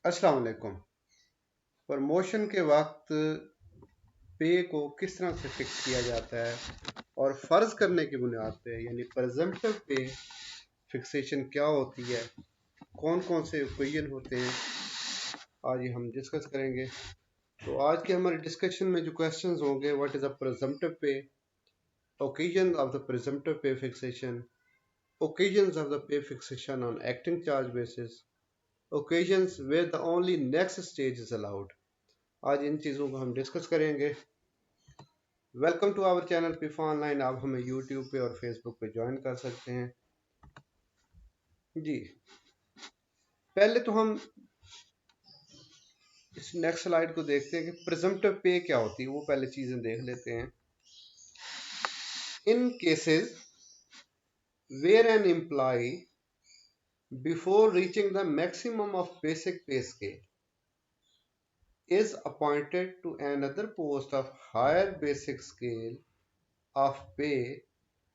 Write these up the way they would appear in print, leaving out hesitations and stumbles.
अस्सलाम वालेकुम। प्रमोशन के वक्त पे को किस तरह से फिक्स किया जाता है और फ़र्ज़ करने की बुनियाद पे यानी प्रेज़म्पटिव पे फिक्सेशन क्या होती है, कौन कौन से ओकेजन होते हैं, आज ये हम डिस्कस करेंगे। तो आज के हमारे डिस्कशन में जो क्वेश्चंस होंगे, व्हाट इज़ अ प्रेज़म्पटिव पे, occasion of the presumptive pay fixation, occasions of the pay fixation on acting charge basis, occasions where the only next stage is allowed। आज इन चीज़ों को हम डिस्कस करेंगे। Welcome to our channel PIFA online. आप हमें YouTube पे और Facebook पे ज्वाइन कर सकते हैं जी। पहले तो हम इस नेक्स्ट स्लाइड को देखते हैं कि प्रेजम्पटिव पे क्या होती है, वो पहले चीज़ें देख लेते हैं। In cases where an employee before reaching the maximum of basic pay scale is appointed to another post of higher basic scale of pay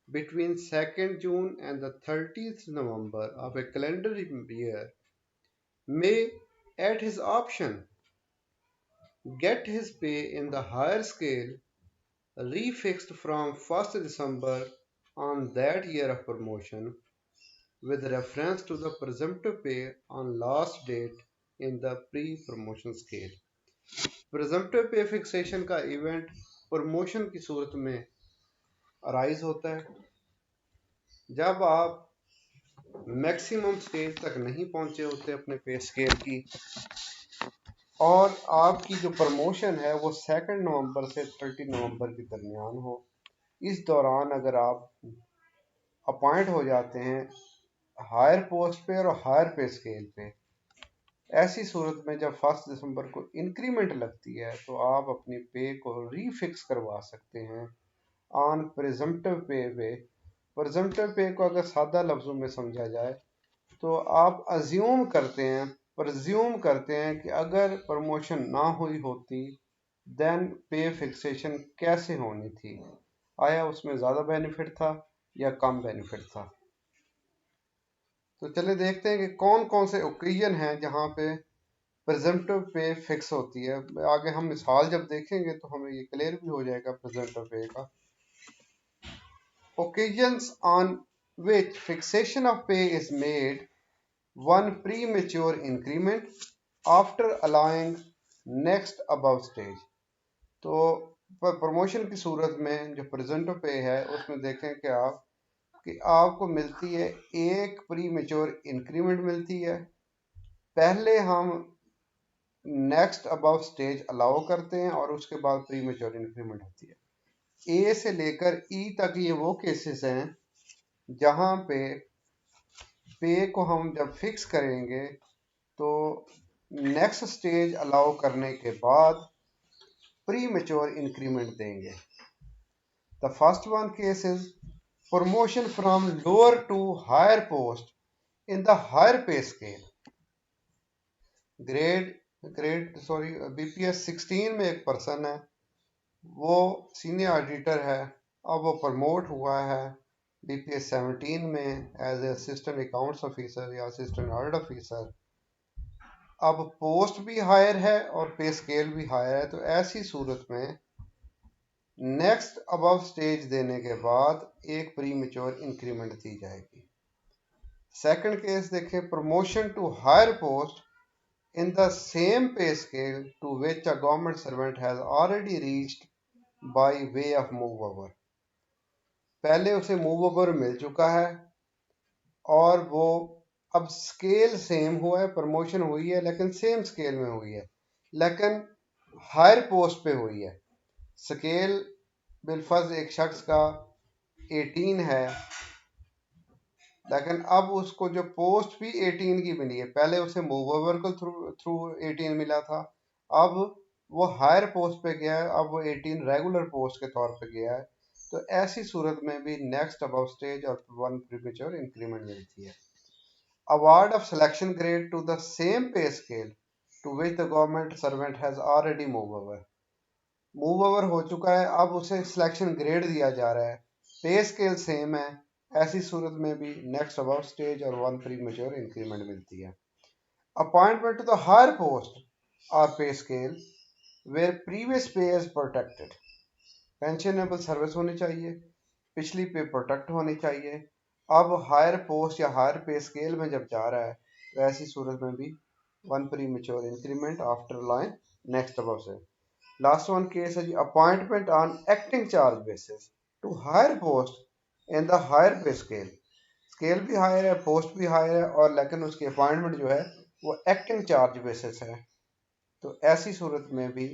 between 2nd June and the 30th November of a calendar year may, at his option, get his pay in the higher scale refixed from 1st December on that year of promotion with reference to the presumptive pay on last date in the pre-promotion scale। Presumptive pay fixation का event promotion की सूरत में arise होता है जब आप maximum stage तक नहीं पहुंचे होते अपने पे स्केल की, और आपकी जो प्रमोशन है वो 2 नवंबर से 30 नवंबर के दरमियान हो। इस दौरान अगर आप अपॉइंट हो जाते हैं हायर पोस्ट पे और हायर पे स्केल पे, ऐसी सूरत में जब 1 दिसंबर को इंक्रीमेंट लगती है तो आप अपनी पे को रीफिक्स करवा सकते हैं ऑन प्रेजम्पटिव पे। प्रेजम्पटिव पे को अगर सादा लफ्ज़ों में समझा जाए तो आप प्रज्यूम करते हैं कि अगर प्रमोशन ना हुई होती देन पे फिक्सेशन कैसे होनी थी, आया उसमें ज़्यादा बेनिफिट था या कम बेनिफिट था। तो चले देखते हैं कि कौन कौन से ओकेजन हैं जहां पे प्रेजेंटिव पे फिक्स होती है। आगे हम मिसाल जब देखेंगे तो हमें ये क्लियर भी हो जाएगा प्रेजेंटिव पे का। Occasions on which fixation of pay is made one premature increment after allowing next above stage. तो प्रमोशन की सूरत में जो प्रेजेंटिव पे है उसमें देखें कि आपको मिलती है एक प्री मेच्योर इंक्रीमेंट मिलती है। पहले हम नेक्स्ट अबव स्टेज अलाउ करते हैं और उसके बाद प्री मेच्योर इंक्रीमेंट होती है। ए से लेकर ई तक ये वो केसेस हैं जहां पे को हम जब फिक्स करेंगे तो नेक्स्ट स्टेज अलाउ करने के बाद प्री मेच्योर इंक्रीमेंट देंगे। The first one case is promotion from lower to higher post in the higher pay scale। BPS 16 में एक पर्सन है, वो सीनियर ऑडिटर है, अब वो प्रमोट हुआ है BPS 17 में as a assistant accounts officer या असिस्टेंट ऑडिट ऑफिसर। अब पोस्ट भी हायर है और पे स्केल भी हायर है, तो ऐसी सूरत में नेक्स्ट अबव स्टेज देने के बाद एक प्री मेच्योर इंक्रीमेंट दी जाएगी। सेकंड केस देखें, promotion to higher post in the same pay scale to which a government servant has already reached by way of move over. पहले उसे मूव ओवर मिल चुका है और वो अब स्केल सेम हुआ है, प्रमोशन हुई है लेकिन सेम स्केल में हुई है, लेकिन हायर पोस्ट पे हुई है। स्केल बिलफर्ज एक शख्स का 18 है, लेकिन अब उसको जो पोस्ट भी 18 की मिली है, पहले उसे मूव ओवर को थ्रू 18 मिला था, अब वो हायर पोस्ट पे गया है, अब वो 18 रेगुलर पोस्ट के तौर पे गया है। तो ऐसी सूरत में भी नेक्स्ट अबव स्टेज और वन प्रीमेच्योर इंक्रीमेंट मिलती है। Award of selection grade to the same pay scale to which the government servant has already move over हो चुका है, अब उसे सिलेक्शन ग्रेड दिया जा रहा है, पे स्केल सेम है, ऐसी सूरत में भी नेक्स्ट अबव स्टेज और वन प्री मेच्योर इंक्रीमेंट मिलती है। Appointment to the higher post और pay scale where previous pay is protected. Pensionable service होनी चाहिए, पिछली पे प्रोटेक्ट होनी चाहिए। अब हायर पोस्ट या हायर पे स्केल में जब जा रहा है तो ऐसी सूरत में भी one pre mature increment after line next above से। लास्ट वन केस है जी, appointment on acting charge basis to higher post in the higher pay scale. Scale भी हायर है, पोस्ट भी हायर है, और लेकिन उसकी अपॉइंटमेंट जो है वो एक्टिंग चार्ज बेसिस है। तो ऐसी सूरत में भी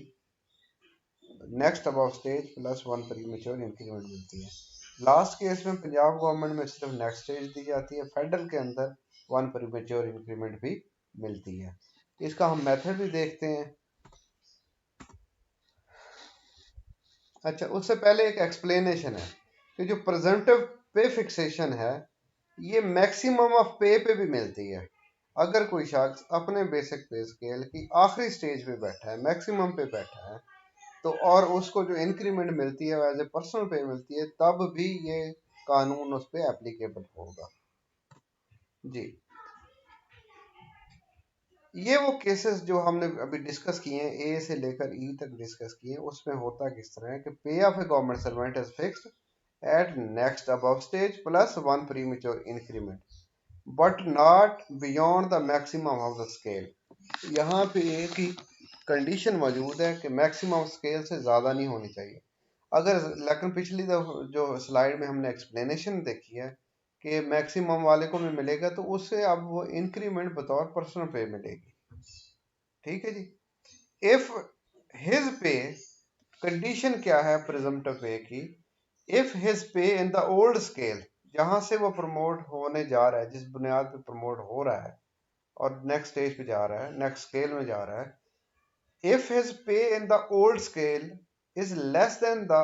next above stage plus one pre mature increment मिलती है। लास्ट केस में पंजाब गवर्नमेंट में सिर्फ नेक्स्ट स्टेज दी जाती है, फेडरल के अंदर वन प्री मेच्योर इंक्रीमेंट भी मिलती है। इसका हम मेथड भी देखते हैं। अच्छा, उससे पहले एक एक्सप्लेनेशन है कि जो प्रेजेंटिव पे फिक्सेशन है ये मैक्सिमम ऑफ पे पे भी मिलती है। अगर कोई शख्स अपने बेसिक पे स्केल की आखिरी स्टेज पे बैठा है, मैक्सिमम पे बैठा है, तो और उसको जो इंक्रीमेंट मिलती है एज ए पर्सनल पे मिलती है, तब भी ये कानून उस पर एप्लीकेबल होगा जी। ये वो केसेस जो हमने अभी डिस्कस किए हैं, ए से लेकर ई तक डिस्कस किए हैं, उसमें होता किस तरह है कि पे of A government servant is fixed at next above stage plus one premature increment but not beyond the maximum of the scale. यहाँ पे एक ही कंडीशन मौजूद है कि मैक्सिमम स्केल से ज़्यादा नहीं होनी चाहिए। अगर लेकिन पिछली जो स्लाइड में हमने एक्सप्लेनेशन देखी है कि मैक्सिमम वाले को भी मिलेगा, तो उससे अब वो इंक्रीमेंट बतौर पर्सनल पे मिलेगी। ठीक है जी। इफ हिज पे, कंडीशन क्या है प्रिजम्पटिव पे की, if his pay in the old scale, जहां से वो प्रमोट होने जा रहा है, जिस बुनियाद पे प्रमोट हो रहा है और नेक्स्ट स्टेज पे जा रहा है, नेक्स्ट स्केल में जा रहा है, if his pay in the old scale is less than the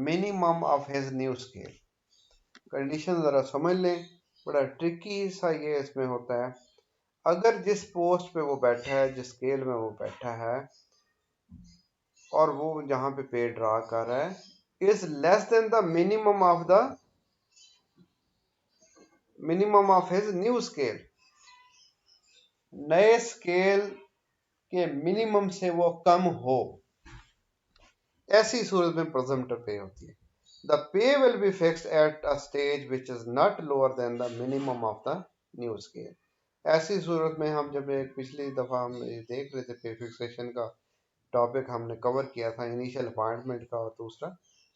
minimum of his new scale। Condition जरा समझ लें, बड़ा ट्रिकी सा ये इसमें होता है। अगर जिस पोस्ट पे वो बैठा है, जिस स्केल में वो बैठा है, और वो जहां पे पे ड्रा कर रहा है is less than the minimum of his new scale, नए स्केल के मिनिमम से वो कम हो, ऐसी सूरत में प्रेजम्पटिव पे होती है। The pay will be fixed at a stage which is not lower than the minimum of the new scale. ऐसी सूरत में हम जब एक पिछली दफ़ा हम देख रहे थे पे फिक्सेशन का टॉपिक हमने कवर किया था, इनिशियल अपॉइंटमेंट का, और दूसरा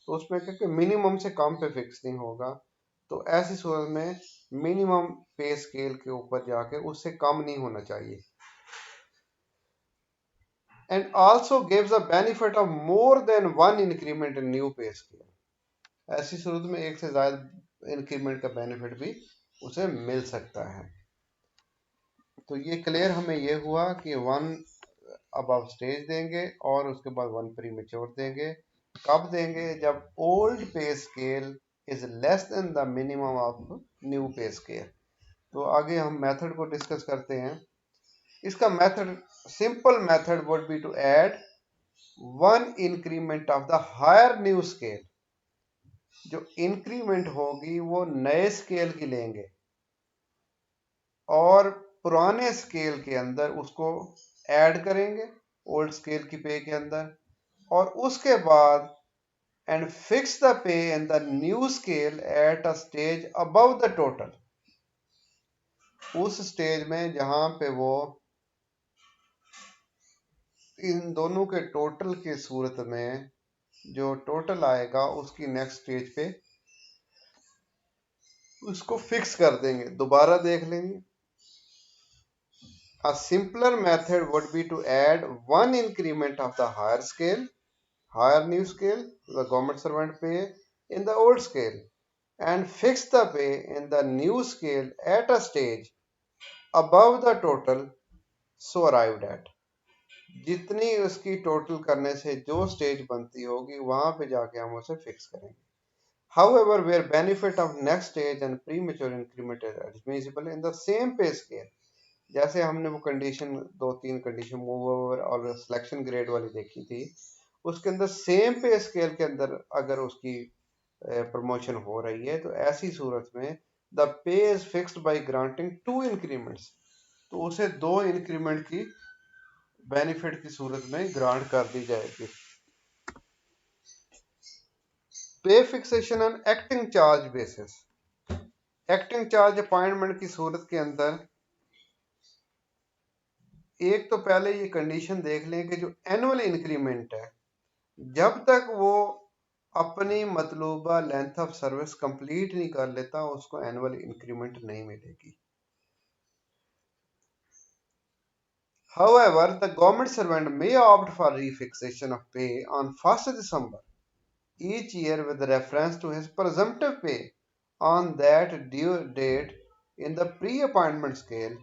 तो उसमें क्योंकि मिनिमम से कम पे फिक्स नहीं होगा, तो ऐसी सूरत में मिनिमम पे स्केल के ऊपर जाके उससे कम नहीं होना चाहिए। And also gives a benefit of more than one increment in new pay scale. ऐसी सूरत में एक से ज्यादा इंक्रीमेंट का बेनिफिट भी उसे मिल सकता है। तो ये क्लियर हमें ये हुआ कि वन अबव स्टेज देंगे और उसके बाद वन प्री मेच्योर देंगे। कब देंगे? जब old pay scale is less than the minimum of new pay scale. तो आगे हम मेथड को डिस्कस करते हैं। इसका method, simple method would be to add one increment of the higher new scale. जो इंक्रीमेंट होगी वो नए स्केल की लेंगे और पुराने स्केल के अंदर उसको ऐड करेंगे, ओल्ड स्केल की पे के अंदर, और उसके बाद and fix the pay in the new scale at a stage above the total. उस स्टेज में जहां पे वो इन दोनों के टोटल की सूरत में जो टोटल आएगा उसकी नेक्स्ट स्टेज पे उसको फिक्स कर देंगे। दोबारा देख लेंगे। A simpler method would be to add one increment of the higher scale, higher new scale, the government servant pay in the old scale, and fix the pay in the new scale at a stage above the total so arrived at। जितनी उसकी total करने से जो stage बनती होगी वहां पे जाके हम उसे फिक्स करेंगे। However, where benefit of next stage and premature increment is admissible in the same pay scale, जैसे हमने वो कंडीशन, दो तीन कंडीशन मूव ओवर और सिलेक्शन ग्रेड वाली देखी थी, उसके अंदर सेम पे स्केल के अंदर अगर उसकी प्रमोशन हो रही है तो ऐसी सूरत में the pay is fixed by granting two increments. तो उसे 2 इंक्रीमेंट की बेनिफिट की सूरत में ग्रांट कर दी जाएगी। पे fixation on acting charge basis. Acting charge appointment की सूरत के अंदर एक तो पहले ये कंडीशन देख लें कि जो एनुअल इंक्रीमेंट है, जब तक वो अपनी मतलूबा लेंथ ऑफ सर्विस कंप्लीट नहीं कर लेता उसको एनुअल इंक्रीमेंट नहीं मिलेगी। However, the government servant may opt for refixation of pay on 1st December each year with reference to his presumptive pay on that due date in the pre-appointment scale।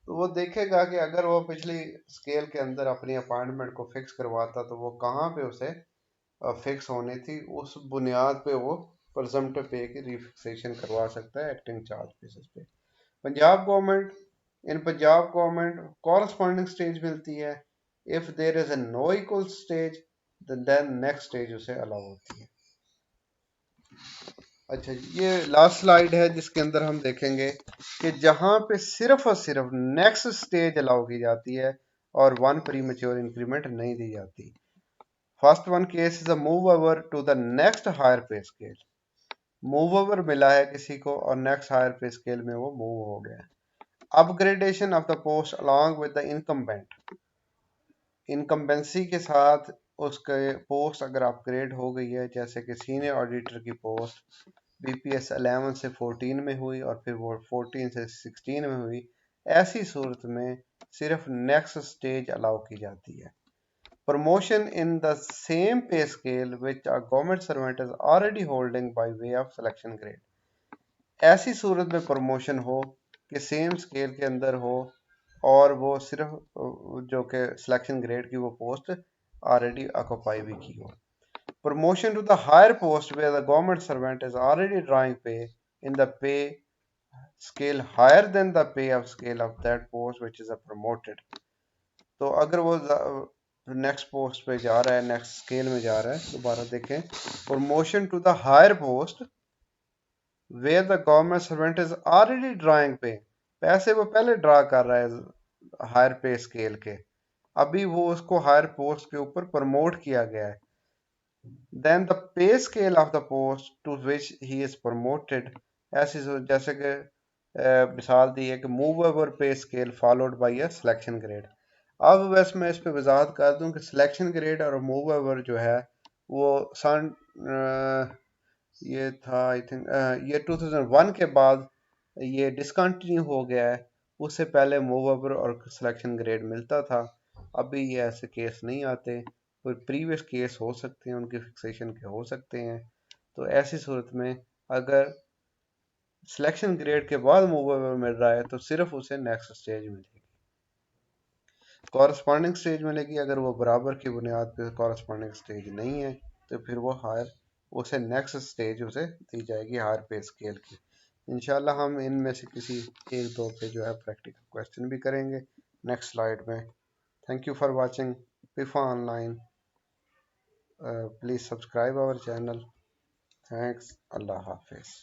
तो वो देखेगा कि अगर वो पिछली scale के अंदर अपनी अपॉइंटमेंट को फिक्स करवाता तो वो कहाँ पे उसे फिक्स होनी थी, उस बुनियाद पे वो प्रेजम्प्टिव पे की रिफिक्सेशन करवा सकता है acting charge basis pay. Punjab government, in Punjab government corresponding stage मिलती है। If there is a no equal stage then next stage उसे अलाउ होती है। अच्छा, ये लास्ट स्लाइड है जिसके अंदर हम देखेंगे कि जहां पे सिर्फ और सिर्फ नेक्स्ट स्टेज अलाउ की जाती है और वन प्री मेच्योर इंक्रीमेंट नहीं दी जाती। First one case is a move over to the next higher pay scale. Move over मिला है किसी को और नेक्स्ट हायर पे स्केल में वो मूव हो गया। Upgradation of the post along with the incumbent. Incumbency के साथ उसके पोस्ट अगर अपग्रेड हो गई है, जैसे कि सीनियर ऑडिटर की पोस्ट बीपीएस 11 से 14 में हुई और फिर वो 14 से 16 में हुई, ऐसी सूरत में सिर्फ नेक्स्ट स्टेज अलाउ की जाती है। Promotion in the same pay scale which a government servant is already holding bye way of selection grade. ऐसी सूरत में प्रमोशन हो कि सेम स्केल के अंदर हो और वो सिर्फ जो कि सिलेक्शन ग्रेड की वो पोस्ट ऑलरेडी ऑक्यूपाई भी की हो। Promotion to the higher post where the government servant is already drawing pay in the pay scale higher than the pay of scale of that post which is a promoted. तो अगर वो next post पे जा रहा है, next scale में जा रहा है, दोबारा देखें, promotion to the higher post where the government servant is already drawing pay, पैसे वो पहले ड्रा कर रहा है हायर पे स्केल के, अभी वो उसको हायर पोस्ट के ऊपर प्रमोट किया गया है। Then the pay scale of the post to which he is promoted, ऐसी जैसे कि मिसाल दी है कि move over pay scale followed by a selection grade. अब बस मैं इस पे वजाहत कर दूं कि सिलेक्शन ग्रेड और मूव ओवर जो है वो सन ये था आई थिंक ये 2001 के बाद ये डिसकंटिन्यू हो गया है। उससे पहले मूव ओवर और सिलेक्शन ग्रेड मिलता था। अभी ये ऐसे केस नहीं आते, कोई प्रीवियस केस हो सकते हैं, उनके फिक्सेशन के हो सकते हैं। तो ऐसी सूरत में अगर सिलेक्शन ग्रेड के बाद मूव ओवर मिल रहा है तो सिर्फ उसे नेक्स्ट स्टेज मिलेगी। कॉरस्पॉन्डिंग स्टेज मिलेगी अगर वो बराबर की बुनियाद पर कॉरस्पॉन्डिंग स्टेज नहीं है तो फिर वो हायर उसे नेक्स्ट स्टेज उसे दी जाएगी हायर पे स्केल की। इंशाल्लाह हम इनमें से किसी एक दो पे जो है प्रैक्टिकल क्वेश्चन भी करेंगे नेक्स्ट स्लाइड में। Thank you for watching PIFA online. Please subscribe our channel. Thanks. अल्लाह हाफिज़।